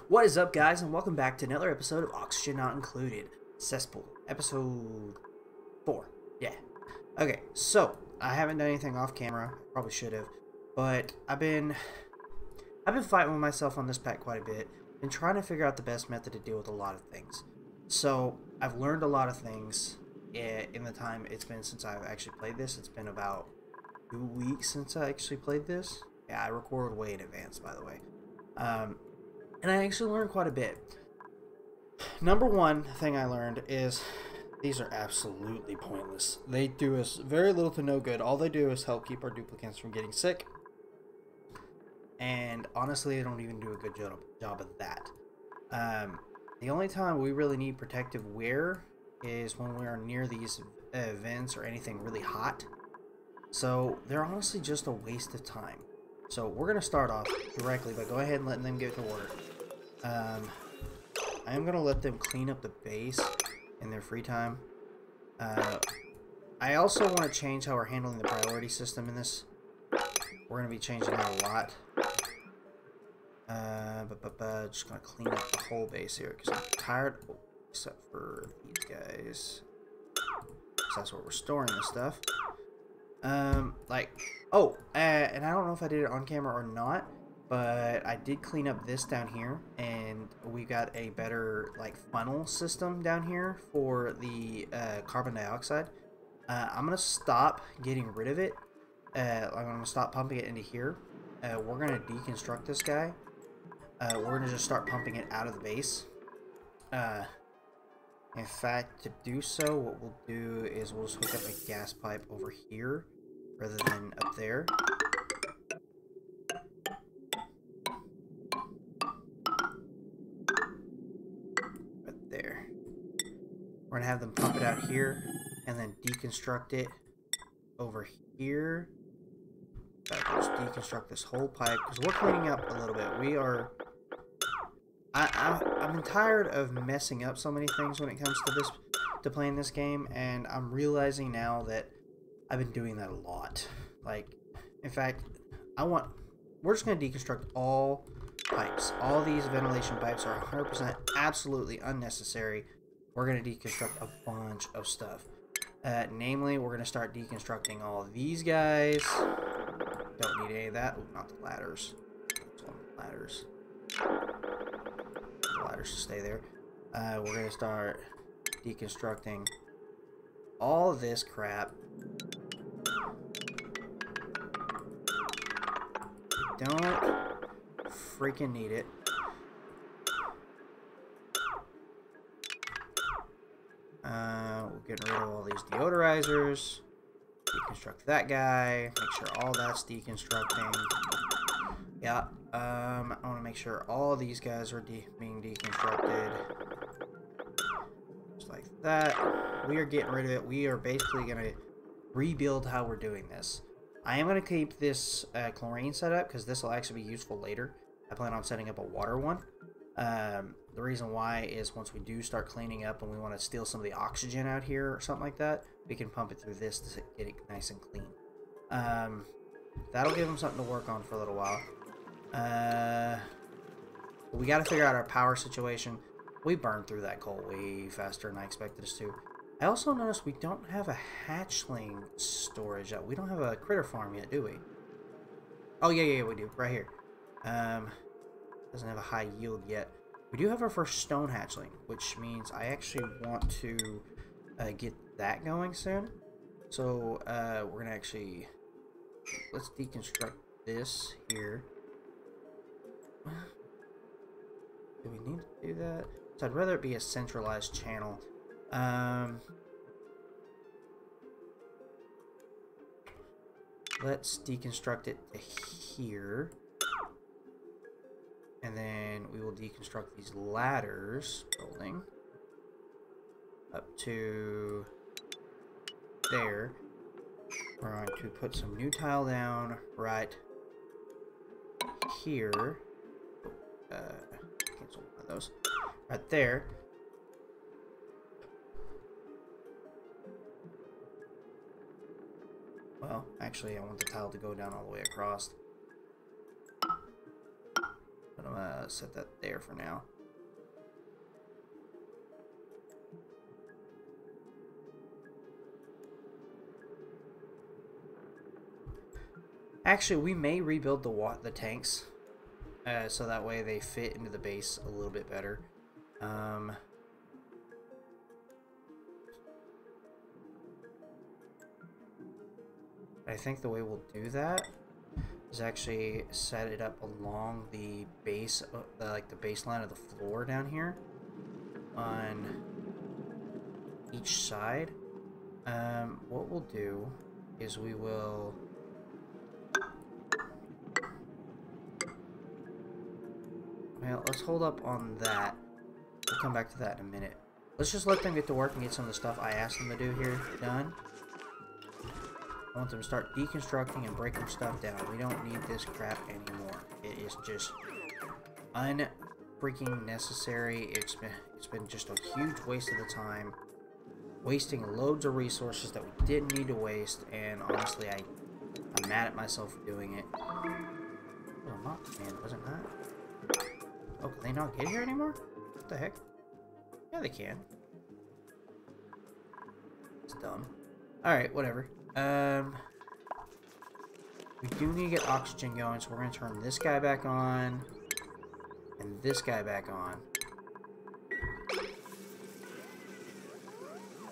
What is up, guys, and welcome back to another episode of Oxygen Not Included, Cesspool, episode 4. Yeah. Okay, so I haven't done anything off camera. Probably should have, but I've been fighting with myself on this pack quite a bit. Been trying to figure out the best method to deal with a lot of things. So I've learned a lot of things in the time it's been since I've actually played this. It's been about 2 weeks since I actually played this. Yeah, I recorded way in advance, by the way. And I actually learned quite a bit. Number one thing I learned is these are absolutely pointless. They do us very little to no good. All they do is help keep our duplicants from getting sick. And honestly, they don't even do a good job of that. The only time we really need protective wear is when we are near these vents or anything really hot. So they're honestly just a waste of time. So we're going to start off directly by going ahead and letting them get to work. I am going to let them clean up the base in their free time. I also want to change how we're handling the priority system in this. We're going to be changing that a lot. Just going to clean up the whole base here because I'm tired, except for these guys. So that's where we're storing the stuff. And I don't know if I did it on camera or not, but I did clean up this down here, and we got a better funnel system down here for the carbon dioxide. I'm gonna stop getting rid of it. I'm gonna stop pumping it into here. We're gonna deconstruct this guy. We're gonna just start pumping it out of the base. In fact, to do so, what we'll do is we'll just hook up a gas pipe over here rather than up there. Right there. We're going to have them pump it out here and then deconstruct it over here. Just deconstruct this whole pipe because we're cleaning up a little bit. I've been tired of messing up so many things when it comes to playing this game, and I'm realizing now that I've been doing that a lot. In fact, we're just going to deconstruct all pipes. All these ventilation pipes are 100% absolutely unnecessary. We're going to deconstruct a bunch of stuff. Namely, we're going to start deconstructing all of these guys. Don't need any of that. Ooh, not the ladders. Ladders. Ladders to stay there. We're going to start deconstructing all of this crap. We don't freaking need it. We're getting rid of all these deodorizers. Deconstruct that guy. Make sure all that's deconstructing. Yeah. I want to make sure all these guys are being deconstructed. Just like that. We are getting rid of it. We are basically going to rebuild how we're doing this. I am going to keep this chlorine set up because this will actually be useful later. I plan on setting up a water one. The reason why is once we do start cleaning up and we want to steal some of the oxygen out here or something like that, we can pump it through this to get it nice and clean. That'll give them something to work on for a little while. We got to figure out our power situation. We burned through that coal way faster than I expected us to. I also noticed we don't have a hatchling storage yet. We don't have a critter farm yet, do we? Oh, yeah, we do. Right here. Doesn't have a high yield yet. We do have our first stone hatchling, which means I actually want to get that going soon. So, we're going to actually... Let's deconstruct this here. Do we need to do that? So I'd rather it be a centralized channel. Let's deconstruct it to here. And then we will deconstruct these ladders building up to there. We're going to put some new tile down right here. Cancel one of those. Right there. Well, actually, I want the tile to go down all the way across. But I'm gonna set that there for now. Actually, we may rebuild the tanks, so that way they fit into the base a little bit better. I think the way we'll do that is actually set it up along the base, like the baseline of the floor down here, on each side. What we'll do is we will. Well, let's hold up on that. We'll come back to that in a minute. Let's just let them get to work and get some of the stuff I asked them to do here done. I want them to start deconstructing and breaking stuff down. We don't need this crap anymore. It is just unfreaking necessary. It's been just a huge waste of the time. Wasting loads of resources that we didn't need to waste, and honestly, I'm mad at myself for doing it. Oh, not, man, wasn't that? Oh, can they not get here anymore? What the heck? Yeah, they can. It's dumb. Alright, whatever. We do need to get oxygen going, so we're going to turn this guy back on. And this guy back on.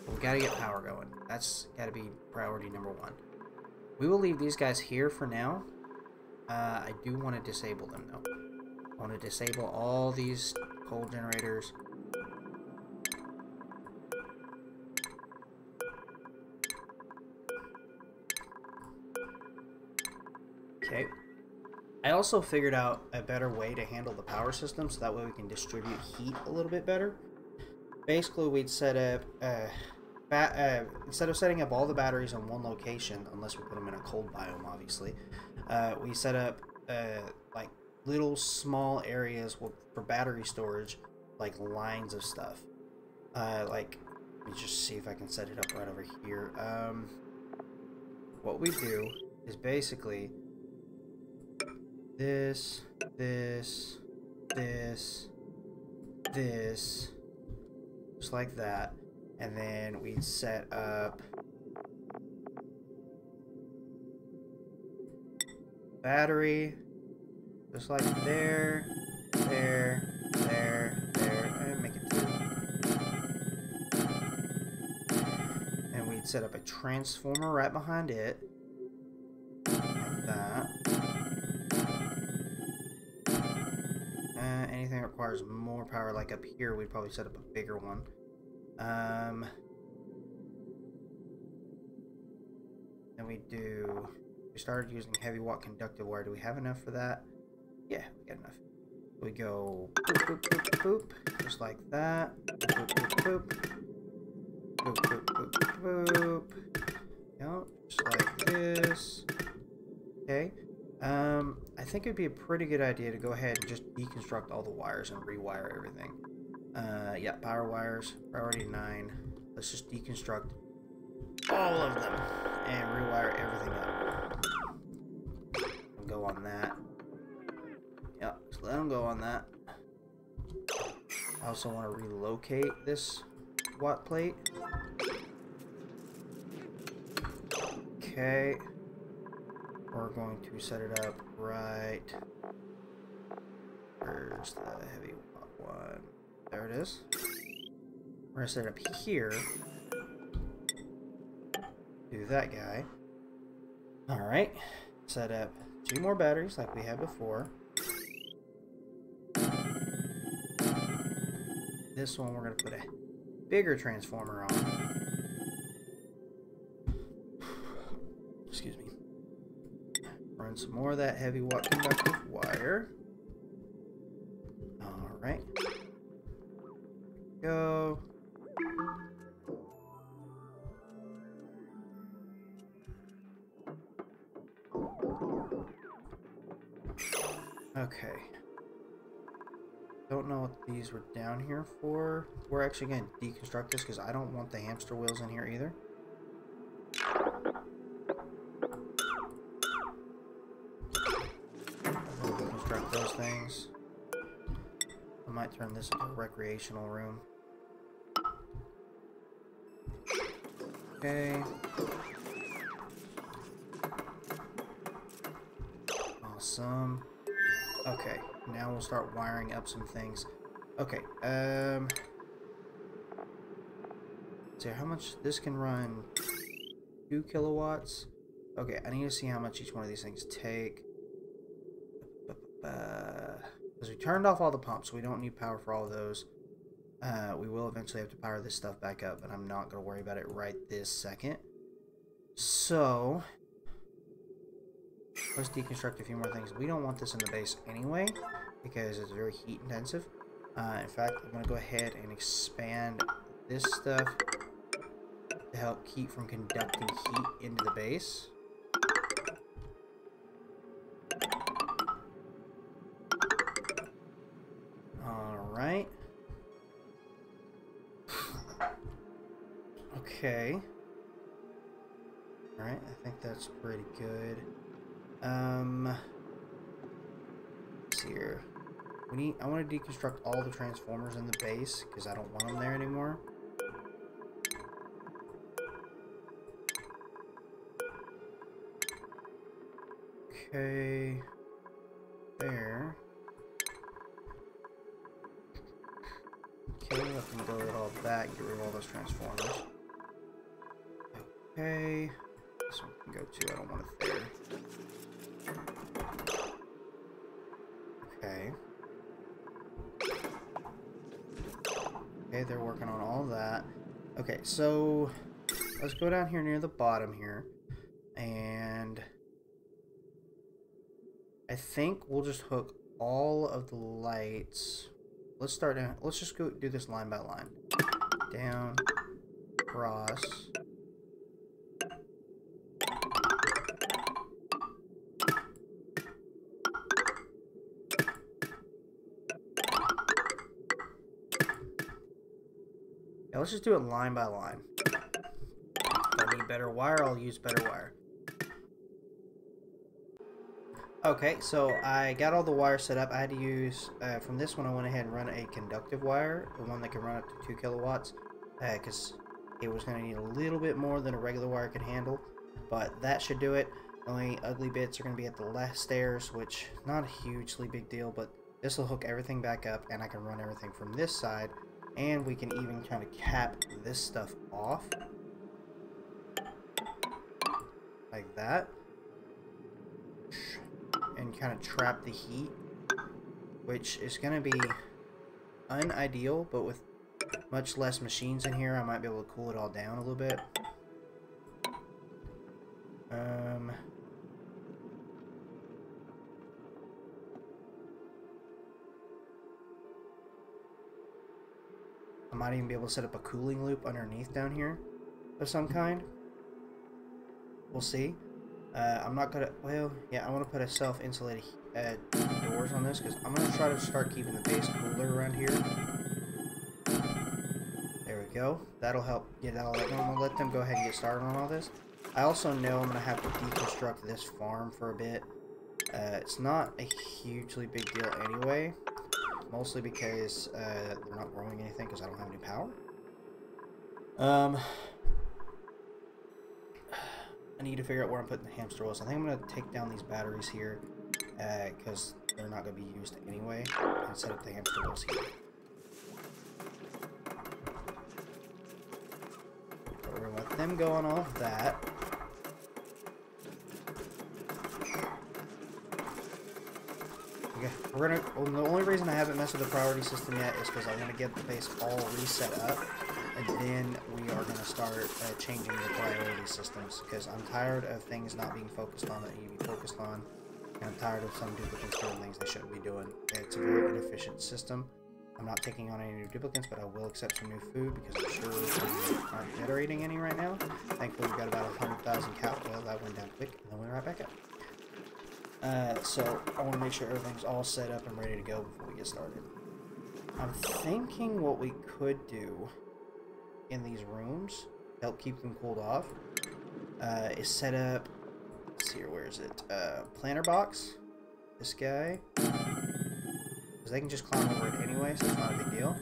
We gotta get power going. That's gotta be priority number one. We will leave these guys here for now. I do want to disable them, though. I want to disable all these coal generators. Okay. I also figured out a better way to handle the power system, so that way we can distribute heat a little bit better. Basically, we'd set up, instead of setting up all the batteries on one location, unless we put them in a cold biome, obviously, we set up, like, little small areas for battery storage, like lines of stuff. Like, let me just see if I can set it up right over here. What we do is basically this, just like that, and then we'd set up battery, just like there, and make it 2. And we'd set up a transformer right behind it, like that. Anything that requires more power, like up here, we'd probably set up a bigger one. And we started using heavy watt conductive wire. Do we have enough for that? Yeah, we got enough. We go boop, boop, boop, boop, just like that. Boop, boop, boop, boop. Boop, boop, boop, boop. Yep, just like this. Okay. I think it'd be a pretty good idea to go ahead and just deconstruct all the wires and rewire everything. Yeah, power wires, priority 9. Let's just deconstruct all of them and rewire everything up. Go on that. Yep, just let them go on that. I also want to relocate this watt plate. Okay. We're going to set it up right. Where's the heavy watt one? There it is. We're going to set it up here. Do that guy. Alright. Set up 2 more batteries like we had before. This one we're going to put a bigger transformer on. Excuse me. Run some more of that heavy watt conductive wire. Alright. Go. Okay. Don't know what these were down here for. We're actually going to deconstruct this because I don't want the hamster wheels in here either. Deconstruct those things. might turn this into a recreational room. Okay. Awesome. Okay, now we'll start wiring up some things. Okay, so how much this can run? 2 kilowatts. Okay, I need to see how much each one of these things take. Because we turned off all the pumps, so we don't need power for all of those. We will eventually have to power this stuff back up, but I'm not going to worry about it right this second. So, let's deconstruct a few more things. We don't want this in the base anyway, because it's very heat intensive. In fact, I'm going to go ahead and expand this stuff to help keep from conducting heat into the base. Alright. Okay. Alright, I think that's pretty good. Let's see here. I want to deconstruct all the transformers in the base because I don't want them there anymore. Okay. There. Okay, let them go with all that. Get rid of all those transformers. Okay. This one can go too. I don't want it there. Okay. Okay, they're working on all that. Okay, so let's go down here near the bottom here. And I think we'll just hook all of the lights. Let's start down. Let's just go do this line by line. Down, across. Yeah, let's just do it line by line. If I need better wire, I'll use better wire. Okay, so I got all the wires set up. I had to use, from this one I went ahead and run a conductive wire, the one that can run up to 2 kilowatts, because it was going to need a little bit more than a regular wire could handle, but that should do it. The only ugly bits are going to be at the left stairs, which not a hugely big deal, but this will hook everything back up, and I can run everything from this side, and we can even kind of cap this stuff off, like that. And kind of trap the heat, which is going to be unideal, but with much less machines in here, I might be able to cool it all down a little bit. I might even be able to set up a cooling loop underneath down here of some kind. We'll see. I'm not gonna, well, yeah, I want to put a self-insulated doors on this, because I'm going to try to start keeping the base cooler around here. There we go. That'll help get all that. I'm going to let them go ahead and get started on all this. I also know I'm going to have to deconstruct this farm for a bit. It's not a hugely big deal anyway, mostly because they're not growing anything because I don't have any power. I need to figure out where I'm putting the hamster wheels. I think I'm going to take down these batteries here because they're not going to be used anyway, and set up the hamster wheels here. So we're going to let them go on all of that. Okay, we're going to, well, the only reason I haven't messed with the priority system yet is because I want to get the base all reset up. And then we are going to start changing the priority systems, because I'm tired of things not being focused on that you need to be focused on. And I'm tired of some duplicates doing things they shouldn't be doing. It's a very inefficient system. I'm not taking on any new duplicates, but I will accept some new food because I'm sure we aren't generating any right now. Thankfully, we've got about 100,000 cow. Well, that went down quick, and then went right back up. So I want to make sure everything's all set up and ready to go before we get started. I'm thinking what we could do in these rooms, help keep them cooled off, is set up, let's see here, where is it, planter box, this guy, Because they can just climb over it anyway, so it's not a big deal.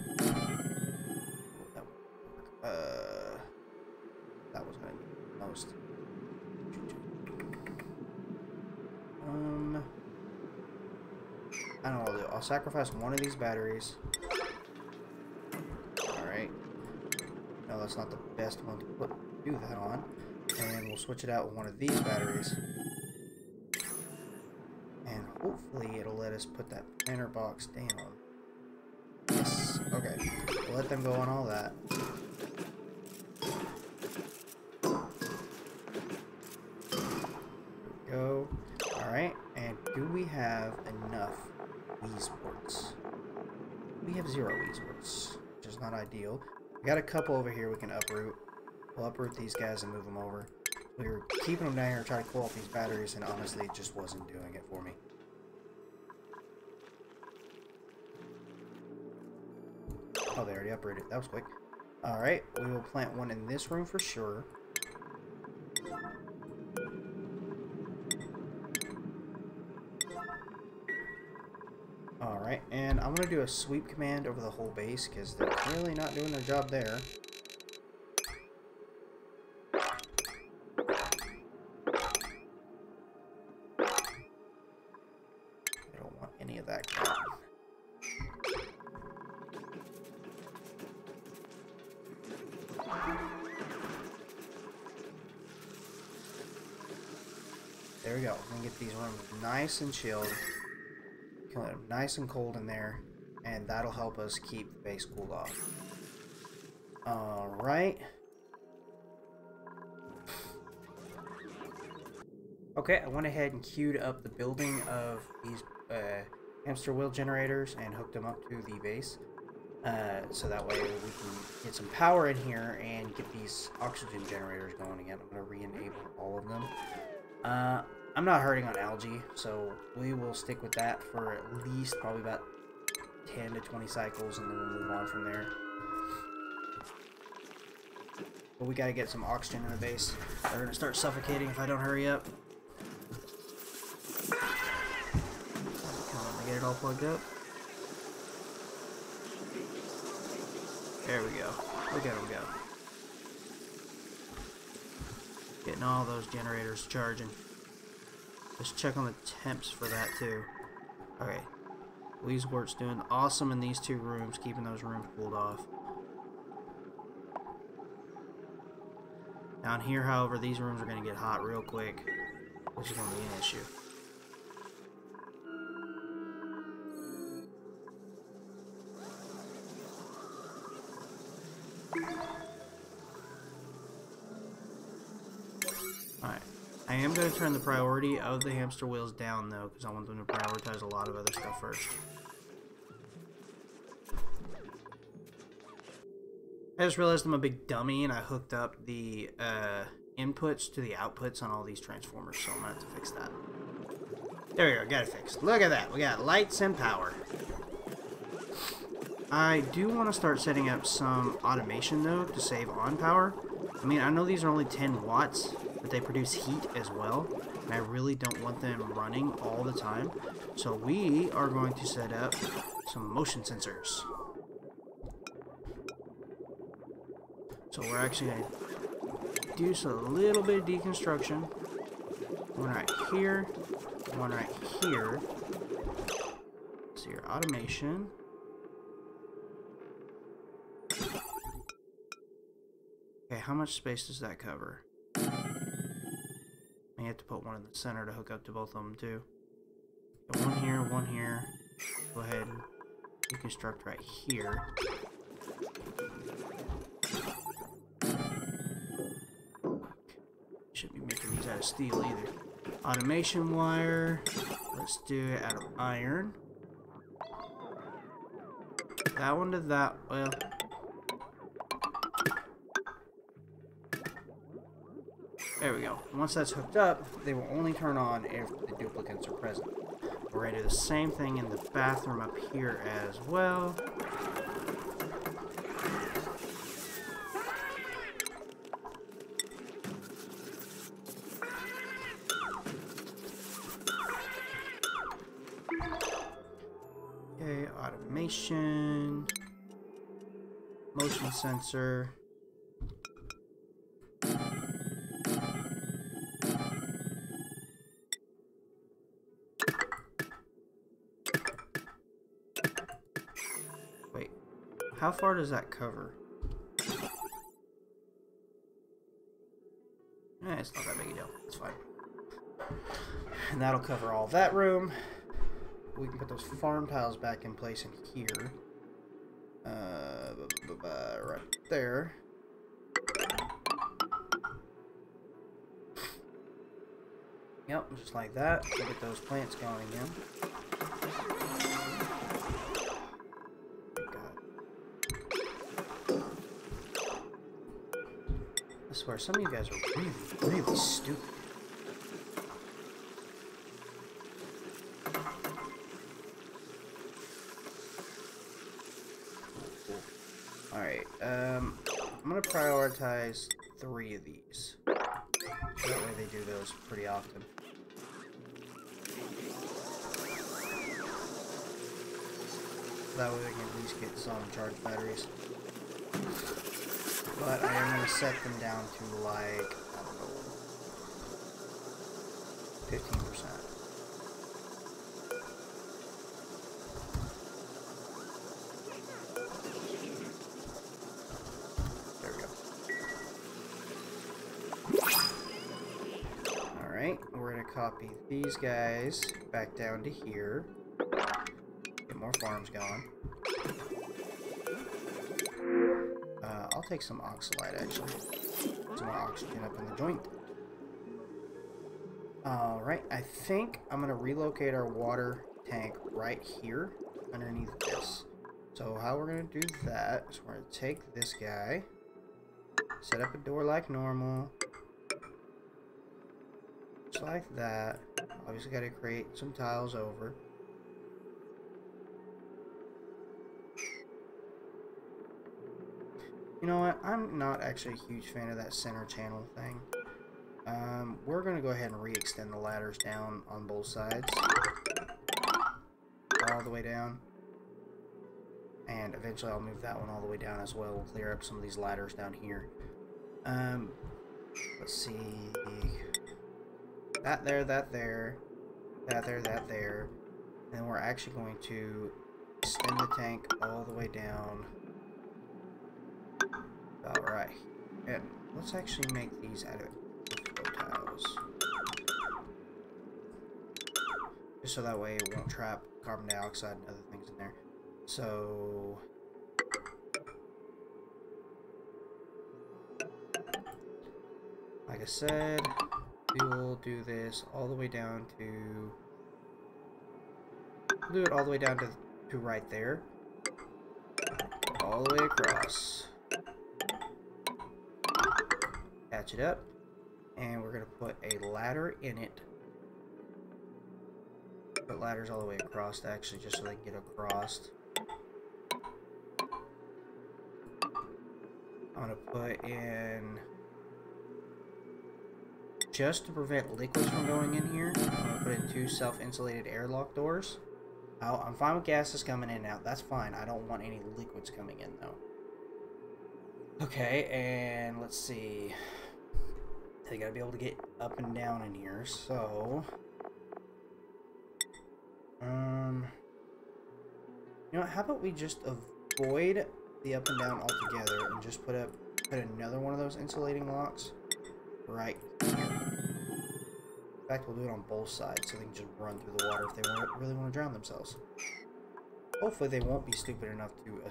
That was going to be the most. I don't know what I'll do. I'll sacrifice one of these batteries. Alright. No, that's not the best one to do that on. And we'll switch it out with one of these batteries. And hopefully it'll let us put that planter box down. Yes. Okay. We'll let them go on all that. There we go. Alright. And do we have enough Wheeze warts? We have 0 Wheeze warts, which is not ideal. We got a couple over here we can uproot. We'll uproot these guys and move them over. We were keeping them down here to try to cool off these batteries, and honestly, it just wasn't doing it for me. Oh, they already uprooted. That was quick. Alright, we will plant one in this room for sure. Alright, and I'm going to do a sweep command over the whole base, because they're clearly not doing their job there. I don't want any of that crap. There we go. We can get these rooms nice and chilled. Can let them nice and cold in there, and that'll help us keep the base cooled off. Alright. Okay, I went ahead and queued up the building of these hamster wheel generators and hooked them up to the base. So that way we can get some power in here and get these oxygen generators going again. I'm going to re-enable all of them. I'm not hurting on algae, so we will stick with that for at least probably about 10 to 20 cycles, and then we'll move on from there. But we got to get some oxygen in the base. They're going to start suffocating if I don't hurry up. Come on, get it all plugged up. There we go. Look at them go. Getting all those generators charging. Just check on the temps for that too. Okay. Wheezewort's doing awesome in these 2 rooms, keeping those rooms cooled off. Down here, however, these rooms are going to get hot real quick, which is going to be an issue. Alright. I am going to turn the priority of the hamster wheels down, though, because I want them to prioritize a lot of other stuff first. I just realized I'm a big dummy, and I hooked up the inputs to the outputs on all these transformers, so I'm going to have to fix that. There we go, got it fixed. Look at that, we got lights and power. I do want to start setting up some automation, though, to save on power. I mean, I know these are only 10 watts, but they produce heat as well, and I really don't want them running all the time. So we are going to set up some motion sensors. So we're actually going to do just a little bit of deconstruction. One right here, one right here. So your automation. Okay, how much space does that cover? You have to put one in the center to hook up to both of them too. Got one here, one here. Go ahead and deconstruct right here. Shouldn't be making these out of steel either. Automation wire. Let's do it out of iron. That one to that. Well. There we go. Once that's hooked up, they will only turn on if the duplicates are present. We're going to do the same thing in the bathroom up here as well. Okay, Automation. Motion sensor. Wait, how far does that cover? It's not that big a deal. It's fine. And that'll cover all that room. We can put those farm tiles back in place in here. Right there. Yep, just like that. We'll get those plants going again. I swear, some of you guys are really, really stupid. Alright, I'm gonna prioritize 3 of these. That way they do those pretty often. That way we can at least get some charged batteries. But I am gonna set them down to like, I don't know, 15%. We're going to copy these guys back down to here. Get more farms going. I'll take some oxalite actually. Some more oxygen up in the joint. Alright, I think I'm going to relocate our water tank right here underneath this. So how we're going to do that is we're going to take this guy, set up a door like normal. Just like that. Obviously got to create some tiles over. You know what? I'm not actually a huge fan of that center channel thing. We're going to go ahead and re-extend the ladders down on both sides. All the way down. And eventually I'll move that one all the way down as well. We'll clear up some of these ladders down here. Let's see... That there, that there, that there, that there. And then we're actually going to extend the tank all the way down. Alright. And let's actually make these out of flow tiles. Just so that way it won't trap carbon dioxide and other things in there. So... like I said... we will do this all the way down to... we'll do it all the way down to right there. All the way across. Patch it up. And we're going to put a ladder in it. Put ladders all the way across, actually, just so they can get across. I'm going to put in... just to prevent liquids from going in here, I'm going to put in 2 self-insulated airlock doors. I'm fine with gases coming in and out. That's fine. I don't want any liquids coming in, though. Okay, and let's see. They got to be able to get up and down in here, so... you know what, how about we just avoid the up and down altogether and just put another one of those insulating locks right here. In fact, we'll do it on both sides so they can just run through the water if they really want to drown themselves. Hopefully they won't be stupid enough to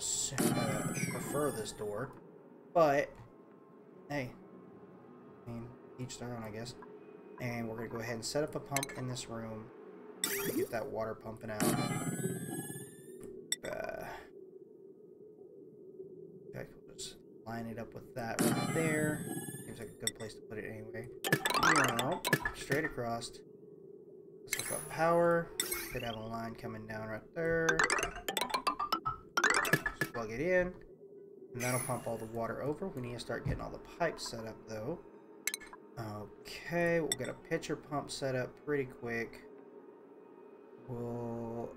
prefer this door, but hey, I mean, each their own, I guess. And we're going to go ahead and set up a pump in this room to get that water pumping out. Okay, we'll just line it up with that right there. Seems like a good place to put it anyway. Now, straight across. Let's look up power. Could have a line coming down right there. Just plug it in. And that'll pump all the water over. We need to start getting all the pipes set up though. Okay, we'll get a pitcher pump set up pretty quick. We'll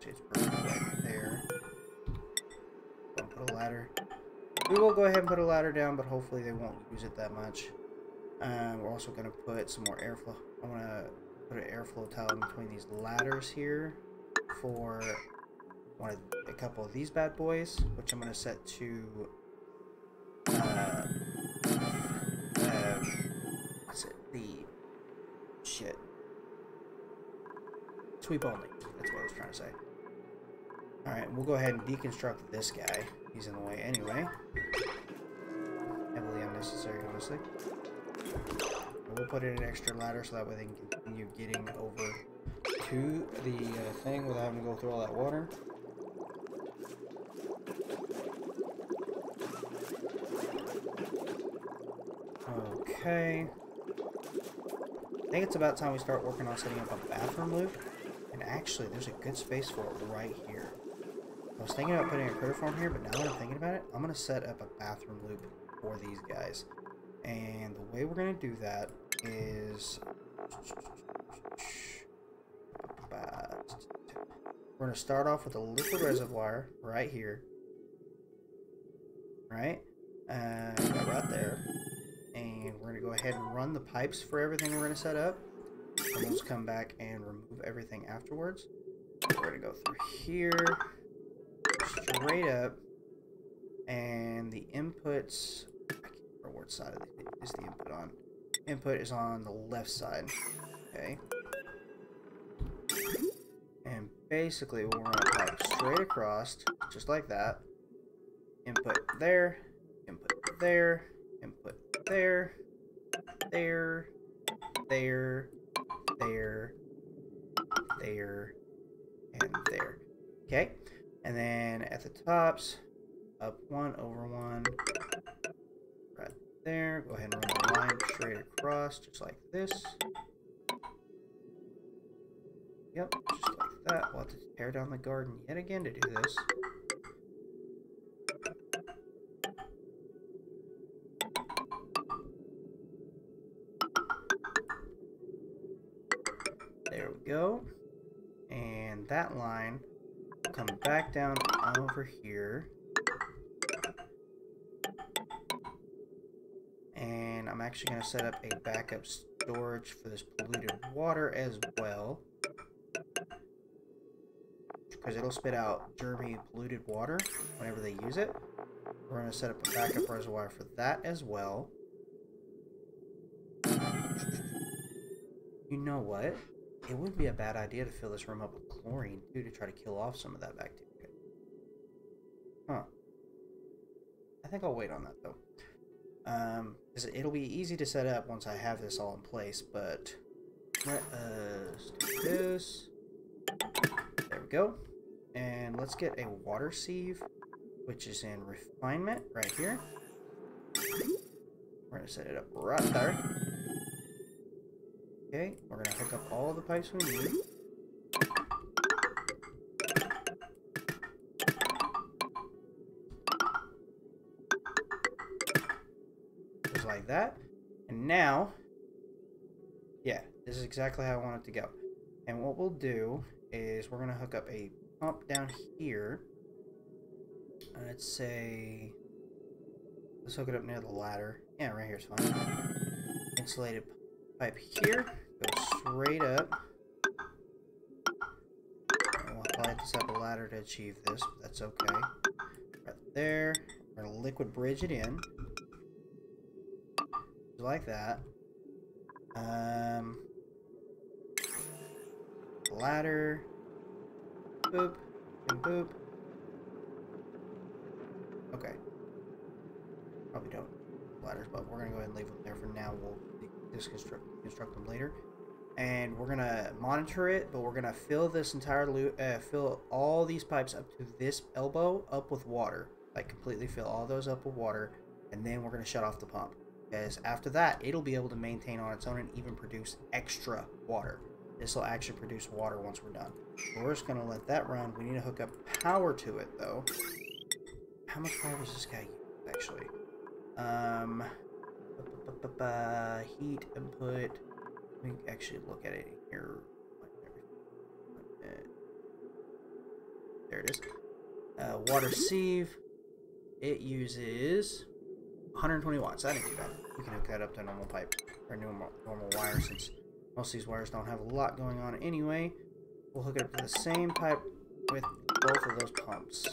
Actually, it's perfect right there. Don't put a ladder. We will go ahead and put a ladder down, but hopefully they won't use it that much. We're also going to put some more airflow. I'm going to put an airflow tile in between these ladders here for a couple of these bad boys, which I'm going to set to what's it? Sweep only. That's what I was trying to say. Alright, we'll go ahead and deconstruct this guy. He's in the way anyway. Heavily unnecessary, honestly. We'll put in an extra ladder so that way they can continue getting over to the thing without having to go through all that water. Okay. I think it's about time we start working on setting up a bathroom loop. And actually, there's a good space for it right here. I was thinking about putting a critter farm here, but now that I'm thinking about it, I'm going to set up a bathroom loop for these guys. And the way we're going to do that is... we're going to start off with a liquid reservoir right here. Right? Right there. And we're going to go ahead and run the pipes for everything we're going to set up. And we'll just come back and remove everything afterwards. We're going to go through here, straight up, and the inputs, I can't remember what side of is the input on. Input is on the left side, okay? And basically we'll run a pipe straight across, just like that. Input there, input there, input there, there, there, there, there, and there. Okay, and then at the tops, up one, over one, right there. Go ahead and run the line straight across, just like this. Yep, just like that. We'll have to tear down the garden yet again to do this. There we go. And that line will come back down over here. And I'm actually going to set up a backup storage for this polluted water as well. Because it'll spit out germy polluted water whenever they use it. We're going to set up a backup reservoir for that as well. You know what? It wouldn't be a bad idea to fill this room up with chlorine, too, to try to kill off some of that bacteria. Huh. I think I'll wait on that, though. Because it'll be easy to set up once I have this all in place, but let us do this. There we go. And let's get a water sieve, which is in refinement right here. We're going to set it up right there. Okay, we're going to hook up all of the pipes we need. Just like that. And now, yeah, this is exactly how I want it to go. And what we'll do is we're going to hook up a pump down here. Let's say, let's hook it up near the ladder. Yeah, right here is fine. Insulated pipe here, go straight up. We'll probably have to set up a ladder to achieve this, but that's okay. Right there, we're gonna liquid bridge it in. Just like that. Ladder, boop, and boop. Okay. Probably don't ladders, but we're gonna go ahead and leave them there for now. We'll construct them later, and we're gonna monitor it. But we're gonna fill this entire loop, fill all these pipes up to this elbow up with water, like completely fill all those up with water, and then we're gonna shut off the pump. Because after that, it'll be able to maintain on its own and even produce extra water. This will actually produce water once we're done. So we're just gonna let that run. We need to hook up power to it though. How much power does this guy use actually? Heat input. Let me actually look at it here. There it is. Water sieve. It uses 120 watts. That ain't too bad. We can hook that up to normal pipe or normal wire since most of these wires don't have a lot going on anyway. We'll hook it up to the same pipe with both of those pumps.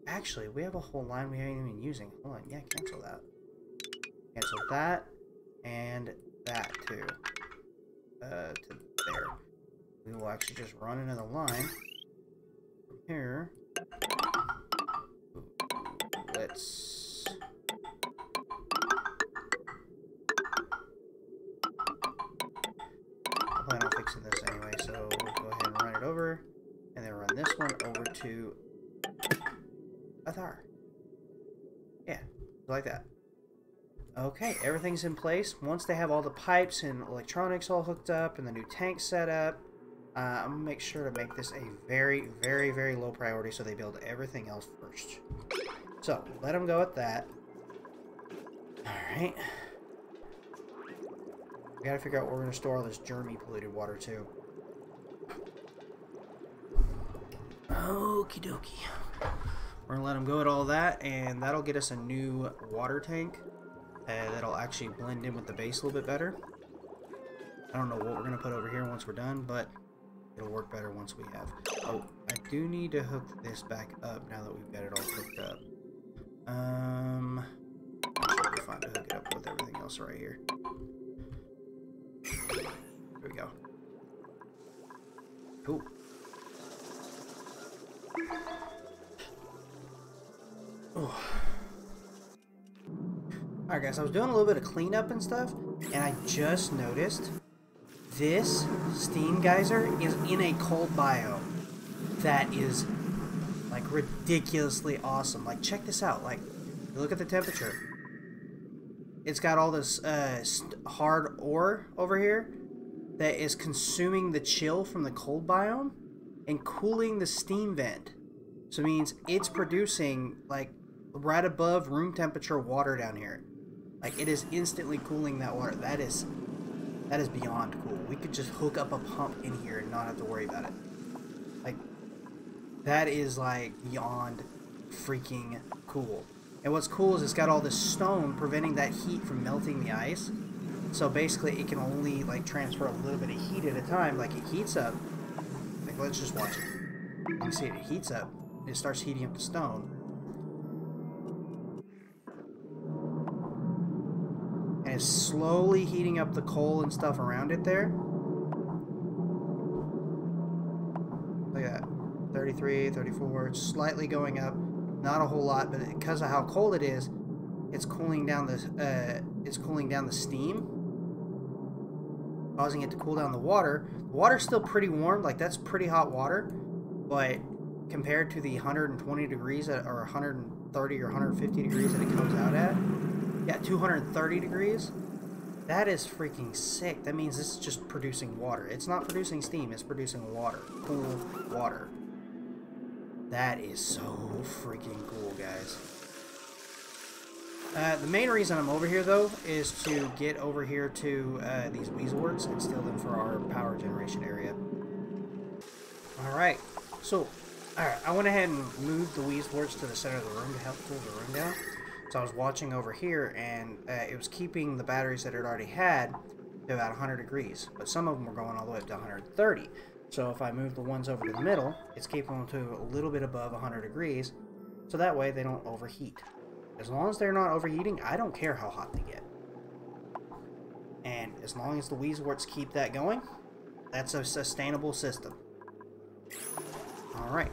Actually, we have a whole line we haven't even using. Hold on, yeah, cancel that. Cancel that and that too. To there. We will actually just run another line from here. Ooh, let's. I plan on fixing this anyway, so we'll go ahead and run it over, and then run this one over to a tower. Yeah, like that. Okay, everything's in place. Once they have all the pipes and electronics all hooked up and the new tank set up, I'm going to make sure to make this a very, very, very low priority so they build everything else first. So, let them go at that. Alright. We gotta figure out where we're going to store all this germy polluted water too. Okie dokie. We're going to let them go at all that, and that'll get us a new water tank. That'll actually blend in with the base a little bit better. I don't know what we're going to put over here once we're done, but it'll work better once we have. Oh, I do need to hook this back up now that we've got it all hooked up. Should be fine to hook it up with everything else right here. Here we go. Cool. Oh. Alright guys, I was doing a little bit of cleanup and stuff, and I just noticed this steam geyser is in a cold biome. That is, like, ridiculously awesome. Like, check this out. Like, look at the temperature. It's got all this hard ore over here that is consuming the chill from the cold biome and cooling the steam vent. So it means it's producing, like, right above room temperature water down here. Like, it is instantly cooling that water. That is beyond cool. We could just hook up a pump in here and not have to worry about it. Like, that is, like, beyond freaking cool. And what's cool is it's got all this stone preventing that heat from melting the ice. So basically it can only, like, transfer a little bit of heat at a time. Like, it heats up. Like, let's just watch it. You can see it heats up. It starts heating up the stone. And it's slowly heating up the coal and stuff around it there. Look at that. 33, 34. It's slightly going up. Not a whole lot, but because of how cold it is, it's cooling down the steam, causing it to cool down the water. The water's still pretty warm, like that's pretty hot water, but compared to the 120 degrees or 130 or 150 degrees that it comes out at, yeah, 230 degrees, that is freaking sick. That means this is just producing water. It's not producing steam, it's producing water, cool water. That is so freaking cool, guys. The main reason I'm over here, though, is to get over here to these weaselworts and steal them for our power generation area. Alright, so, I went ahead and moved the weaselworts to the center of the room to help cool the room down. So I was watching over here, and it was keeping the batteries that it already had to about 100 degrees. But some of them were going all the way up to 130. So if I move the ones over to the middle, it's keeping them to a little bit above 100 degrees, so that way they don't overheat. As long as they're not overheating, I don't care how hot they get. And as long as the weaselworts keep that going, that's a sustainable system. Alright.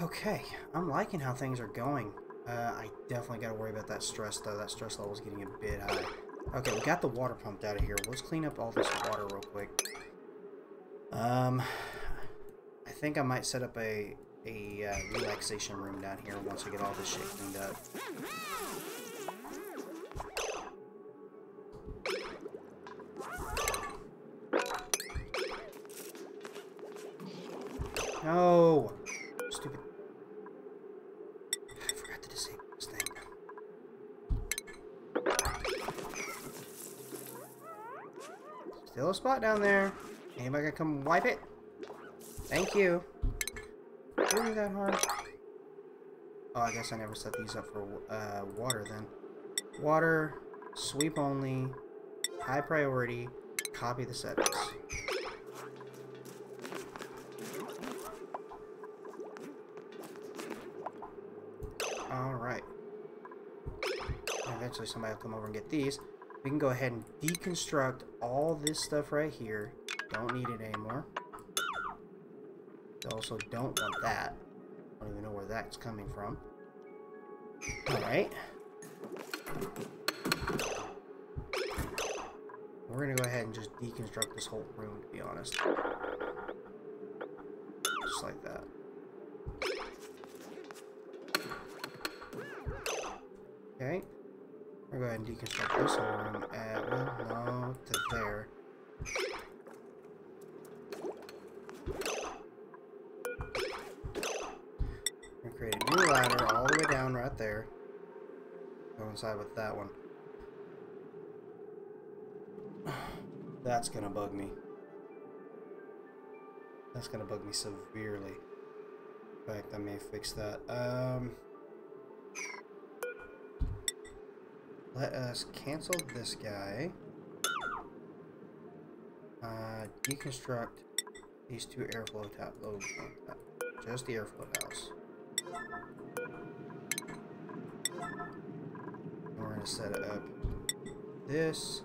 Okay, I'm liking how things are going. I definitely got to worry about that stress, though. That stress level is getting a bit high. Okay, we got the water pumped out of here. Let's clean up all this water real quick. I think I might set up a relaxation room down here once I get all this shit cleaned up. No! Stupid. I forgot to disable this thing. Still a spot down there. Anybody gonna come wipe it? Thank you. Really that hard? Oh, I guess I never set these up for water then. Water, sweep only, high priority, copy the settings. Alright. Eventually somebody will come over and get these. We can go ahead and deconstruct all this stuff right here. Don't need it anymore. Also don't want that. I don't even know where that's coming from. Alright. We're gonna go ahead and just deconstruct this whole room, to be honest. Just like that. Okay. We're going to go ahead and deconstruct this whole room at, well, no, to there. We're going to create a new ladder all the way down right there. Go inside with that one. That's going to bug me. That's going to bug me severely. In fact, I may fix that. Let us cancel this guy. Deconstruct these two airflow tiles. Oh, just the airflow tiles. And we're gonna set it up. This.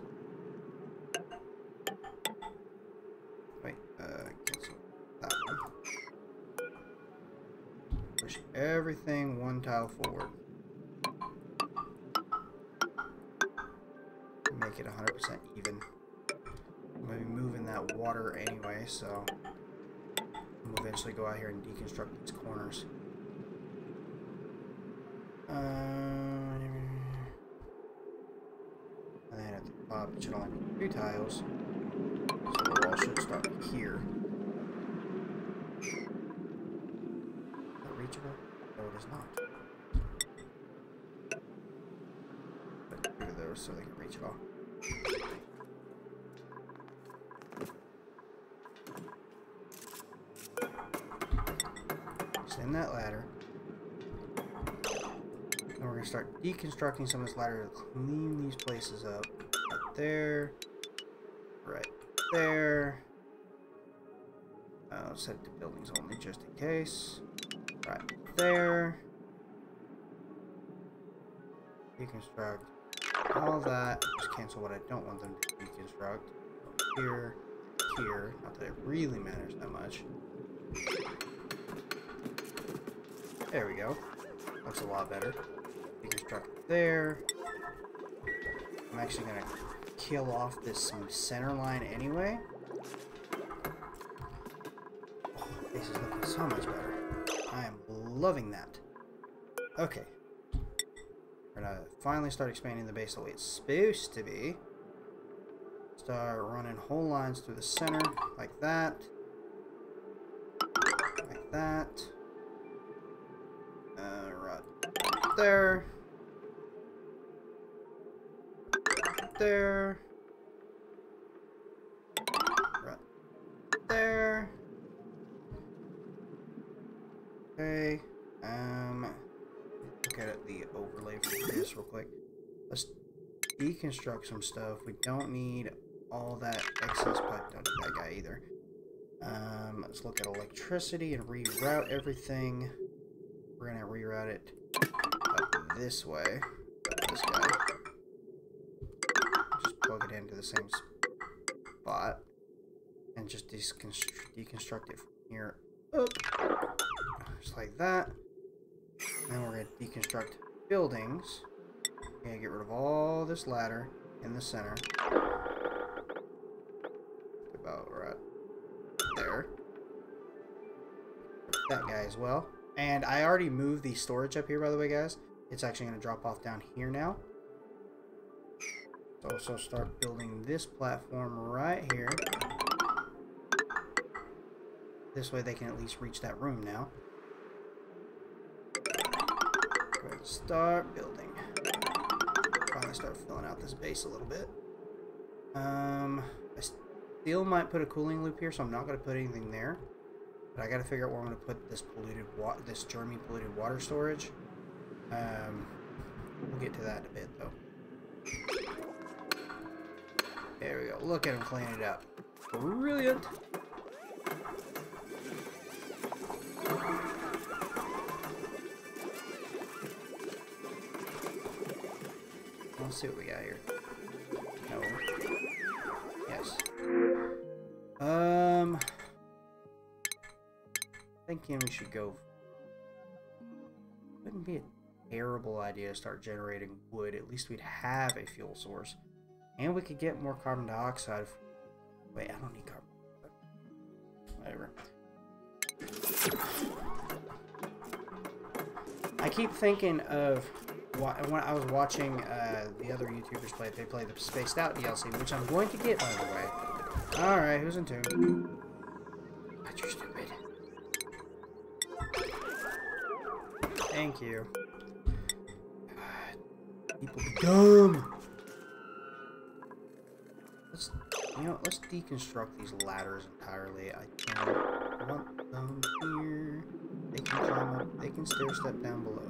Wait. Cancel that one. Push everything one tile forward. Make it 100% even. I'm going to be moving that water anyway, so we'll eventually go out here and deconstruct these corners. And then at the top, it should only be 2 tiles, so the wall should start here. Is that reachable? No, it is not. Put it through there so they can reach it all. Send that ladder. And we're going to start deconstructing some of this ladder to clean these places up. Right there. Right there. I'll set it to buildings only just in case. Right there. Deconstruct all that. Just cancel what I don't want them to deconstruct. Here, here. Not that it really matters that much. There we go. Looks a lot better. Deconstruct there. I'm actually gonna kill off this center line anyway. Oh, this is looking so much better. I am loving that. Okay. We're gonna finally start expanding the base the way it's supposed to be. Start running whole lines through the center, like that. Like that. Right there. There. Right there. Okay. Look at the overlay for this real quick. Let's deconstruct some stuff. We don't need all that excess pipe. Don't need that guy either. Let's look at electricity and reroute everything. We're gonna reroute it up this way. This guy. Just plug it into the same spot. And just deconstruct it from here up. Just like that. Then we're going to deconstruct buildings. We're going to get rid of all this ladder in the center. About right there. That guy as well. And I already moved the storage up here, by the way, guys. It's actually going to drop off down here now. Also start building this platform right here. This way they can at least reach that room now. Go ahead and start building. Finally start filling out this base a little bit. I still might put a cooling loop here, so I'm not going to put anything there. But I gotta figure out where I'm gonna put this this germy polluted water storage. We'll get to that in a bit, though. There we go. Look at him cleaning it up. Brilliant. Let's see what we got here. No. Yes. Thinking we should go. Wouldn't be a terrible idea to start generating wood. At least we'd have a fuel source. And we could get more carbon dioxide. Wait, I don't need carbon dioxide. Whatever. I keep thinking of when I was watching the other YouTubers play. They play the Spaced Out DLC, which I'm going to get, by the way. Alright, who's in tune? God, you're stupid. Thank you. God, people be dumb. Let's deconstruct these ladders entirely. I don't want them here. They can climb up. They can stair step down below.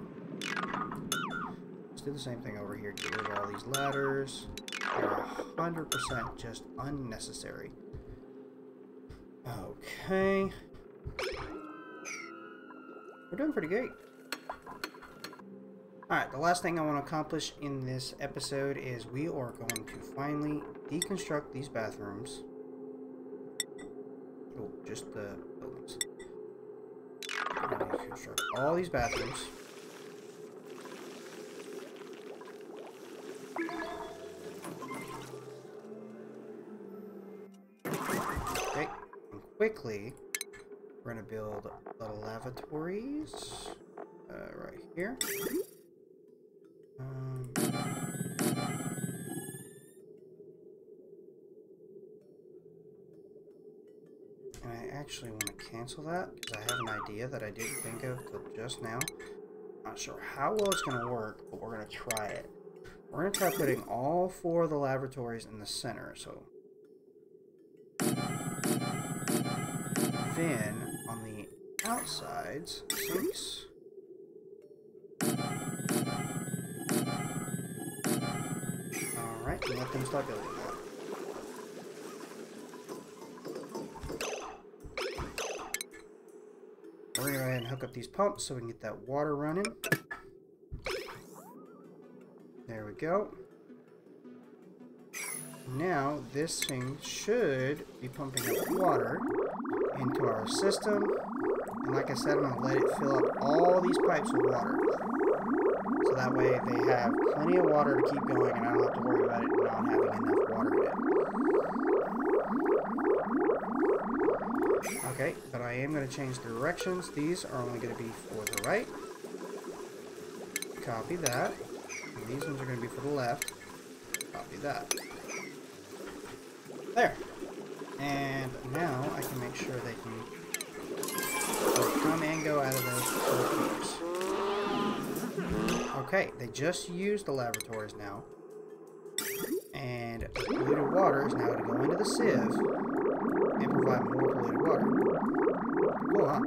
Let's do the same thing over here. Get rid of all these ladders. They're 100% just unnecessary. Okay. We're doing pretty great. Alright, the last thing I want to accomplish in this episode is we are going to finally deconstruct these bathrooms. Oh, just the buildings. We're going to deconstruct all these bathrooms. Okay, and quickly, we're going to build the lavatories right here. And I actually want to cancel that because I have an idea that I didn't think of till just now. Not sure how well it's going to work, but we're going to try it. We're going to try putting all 4 of the lavatories in the center. So then on the outsides, sinks. Alright, and let them start building that. We're going to go ahead and hook up these pumps so we can get that water running. There we go. Now, this thing should be pumping up water into our system. And like I said, I'm going to let it fill up all these pipes with water. So that way they have plenty of water to keep going and I don't have to worry about it not having enough water in it. Okay, but I am going to change the directions. These are only going to be for the right. Copy that. And these ones are going to be for the left. Copy that. There. And now I can make sure they can come and go out of those filters. Okay, they just used the lavatories now. And the polluted water is now going to go into the sieve and provide more polluted water. Cool, huh?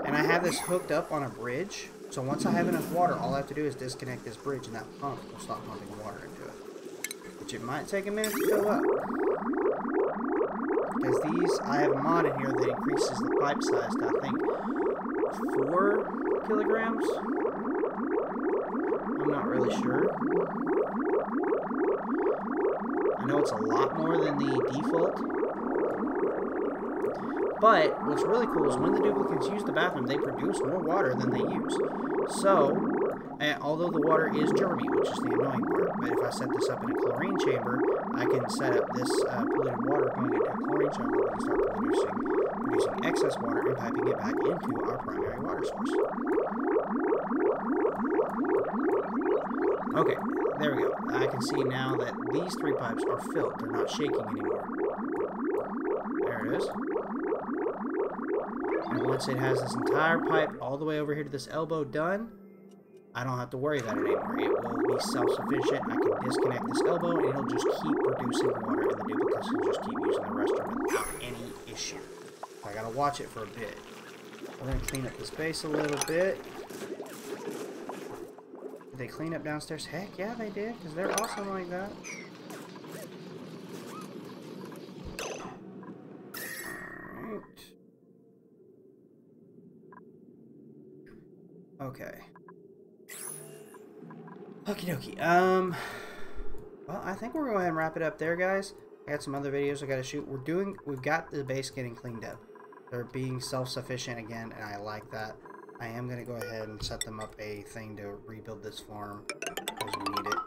And I have this hooked up on a bridge. So once I have enough water, all I have to do is disconnect this bridge and that pump will stop pumping water into it. Which it might take a minute to fill up. Because these, I have a mod in here that increases the pipe size to, I think, 4 kilograms. I'm not really sure. I know it's a lot more than the default. But what's really cool is when the duplicates use the bathroom, they produce more water than they use. So, although the water is germy, which is the annoying part, but if I set this up in a chlorine chamber, I can set up this polluted water going into a chlorine chamber. We can start producing excess water and piping it back into our primary water source. Okay, there we go. I can see now that these 3 pipes are filled. They're not shaking anymore. There it is. And once it has this entire pipe all the way over here to this elbow done, I don't have to worry about it anymore. It will be self-sufficient. I can disconnect this elbow and it'll just keep producing water and the duplicates will just keep using the restroom without any issue. I gotta watch it for a bit. We're going to clean up this base a little bit. Did they clean up downstairs? Heck yeah, they did, because they're awesome like that. Alright. Okay. Okie dokie. Well, I think we're going to go ahead and wrap it up there, guys. I got some other videos I got to shoot. We've got the base getting cleaned up. They're being self-sufficient again, and I like that. I am going to go ahead and set them up a thing to rebuild this farm, because we need it.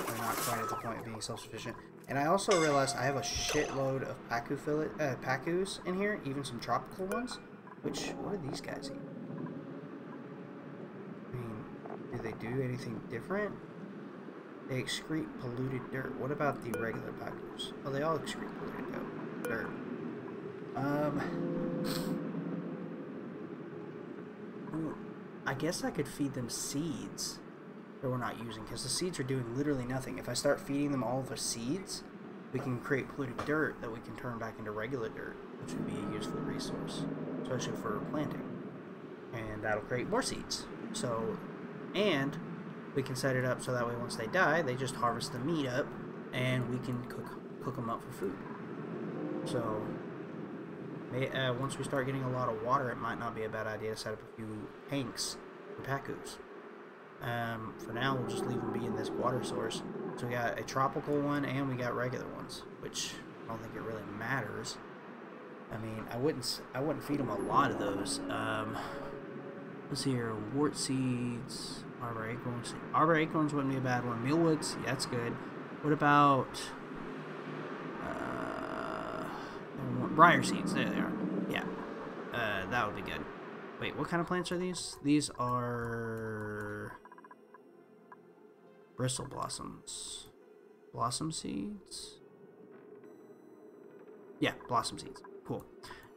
They're not quite at the point of being self-sufficient. And I also realized I have a shitload of pacus in here, even some tropical ones. Which, what do these guys eat? I mean, do they do anything different? They excrete polluted dirt. What about the regular pacus? Oh, they all excrete polluted dirt. I guess I could feed them seeds that we're not using, because the seeds are doing literally nothing. If I start feeding them all the seeds, we can create polluted dirt that we can turn back into regular dirt, which would be a useful resource, especially for planting. And that'll create more seeds. So, and we can set it up so that way once they die, they just harvest the meat up, and we can cook them up for food. So, once we start getting a lot of water, it might not be a bad idea to set up a few tanks for pacus. For now, we'll just leave them be in this water source. So we got a tropical one, and we got regular ones, which I don't think it really matters. I mean, I wouldn't feed them a lot of those. Let's see here, wart seeds, arbor acorns. Arbor acorns wouldn't be a bad one. Mealwoods, yeah, that's good. What about briar seeds? There they are. Yeah, that would be good. Wait, what kind of plants are these? These are bristle blossoms. Blossom seeds? Yeah, blossom seeds. Cool.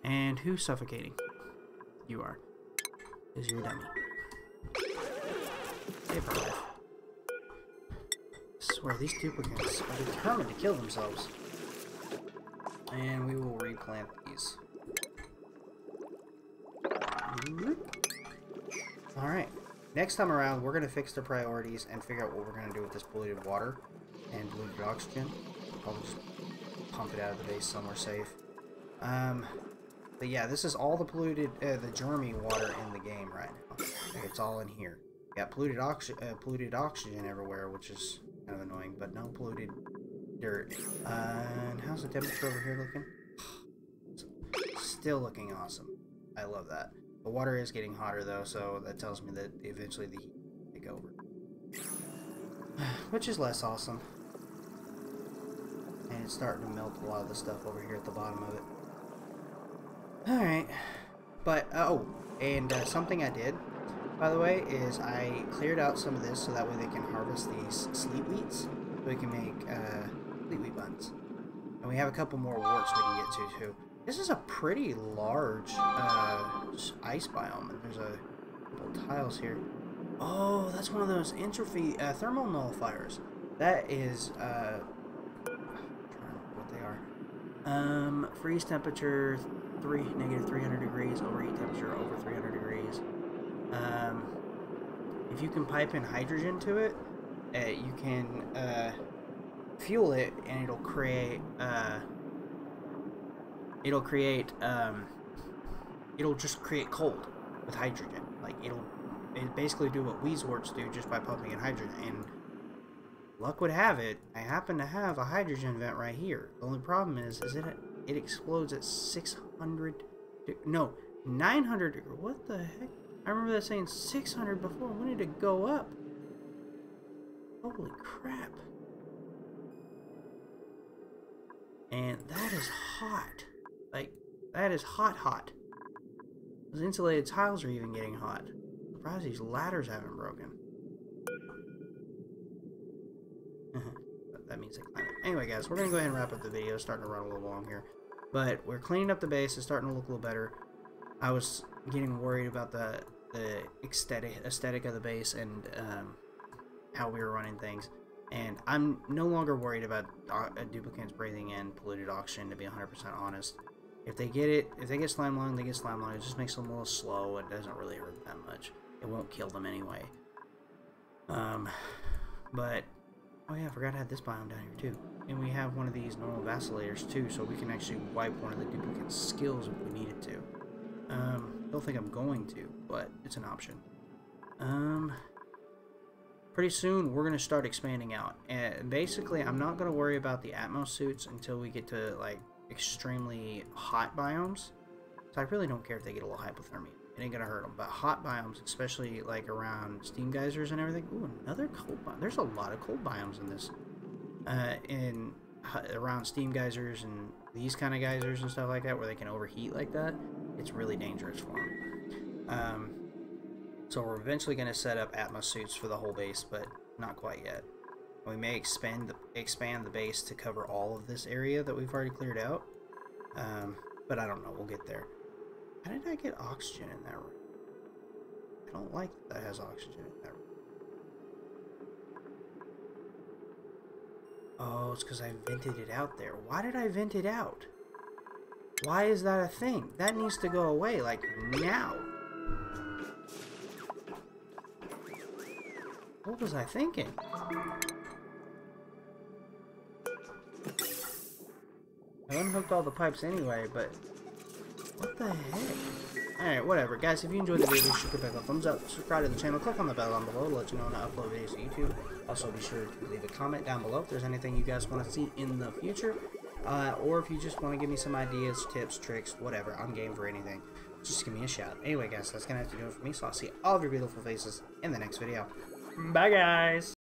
And who's suffocating? You are. Is your dummy. Paper knife. I swear, these duplicates are determined to kill themselves. And we will replant these. Alright. Next time around, we're going to fix the priorities and figure out what we're going to do with this polluted water and polluted oxygen. Probably just pump it out of the base somewhere safe. But yeah, this is all the polluted, the germy water in the game right now. Like, it's all in here. Got polluted oxygen everywhere, which is kind of annoying, but no polluted dirt. And how's the temperature over here looking? Still looking awesome. I love that. The water is getting hotter though, so that tells me that eventually the heat will take over. Which is less awesome. And it's starting to melt a lot of the stuff over here at the bottom of it. Alright. But, oh, and something I did, by the way, is I cleared out some of this so that way they can harvest these sleet wheats. So we can make sleet wheat buns. And we have a couple more warts we can get to, too. This is a pretty large ice biome, and there's a couple tiles here. Oh, that's one of those entropy thermal nullifiers. That is I'm trying to remember what they are. Freeze temperature negative 300 degrees, overheat temperature over 300 degrees. If you can pipe in hydrogen to it, you can fuel it, and it'll create it'll just create cold with hydrogen. Like it'll basically do what Weezeworts do just by pumping in hydrogen. And luck would have it, I happen to have a hydrogen vent right here. The only problem is it explodes at 600. No, 900. What the heck? I remember that saying 600 before. We need to go up. Holy crap! And that is hot. Like, that is hot. Those insulated tiles are even getting hot. I'm surprised these ladders haven't broken. That means they climb it. Anyway, guys, we're going to go ahead and wrap up the video. It's starting to run a little long here. But we're cleaning up the base. It's starting to look a little better. I was getting worried about the aesthetic of the base and how we were running things. And I'm no longer worried about duplicants breathing in polluted oxygen, to be 100% honest. If they get slime lung, they get slime lung. It just makes them a little slow. It doesn't really hurt that much. It won't kill them anyway. But oh yeah, I forgot I had this biome down here too. And we have one of these normal vacillators too, so we can actually wipe one of the duplicate skills if we needed to. Don't think I'm going to, but it's an option. Pretty soon we're gonna start expanding out, and basically I'm not gonna worry about the Atmos suits until we get to like extremely hot biomes. So I really don't care if they get a little hypothermia. It ain't gonna hurt them. But hot biomes, especially like around steam geysers and everything. Ooh, another cold biome. There's a lot of cold biomes in this. Around steam geysers and these kind of geysers and stuff like that, where they can overheat like that. It's really dangerous for them. So we're eventually going to set up Atmos suits for the whole base, but not quite yet. We may expand the base to cover all of this area that we've already cleared out. But I don't know. We'll get there. How did I get oxygen in that room? I don't like that it has oxygen in that room. Oh, it's because I vented it out there. Why did I vent it out? Why is that a thing? That needs to go away, like, now. What was I thinking? I unhooked all the pipes anyway, but what the heck? Alright, whatever. Guys, if you enjoyed the video, be sure to click a thumbs up, subscribe to the channel, click on the bell down below to let you know when I upload videos to YouTube. Also, be sure to leave a comment down below if there's anything you guys want to see in the future. Or if you just want to give me some ideas, tips, tricks, whatever. I'm game for anything. Just give me a shout. Anyway, guys, that's going to have to do it for me. So I'll see all of your beautiful faces in the next video. Bye, guys!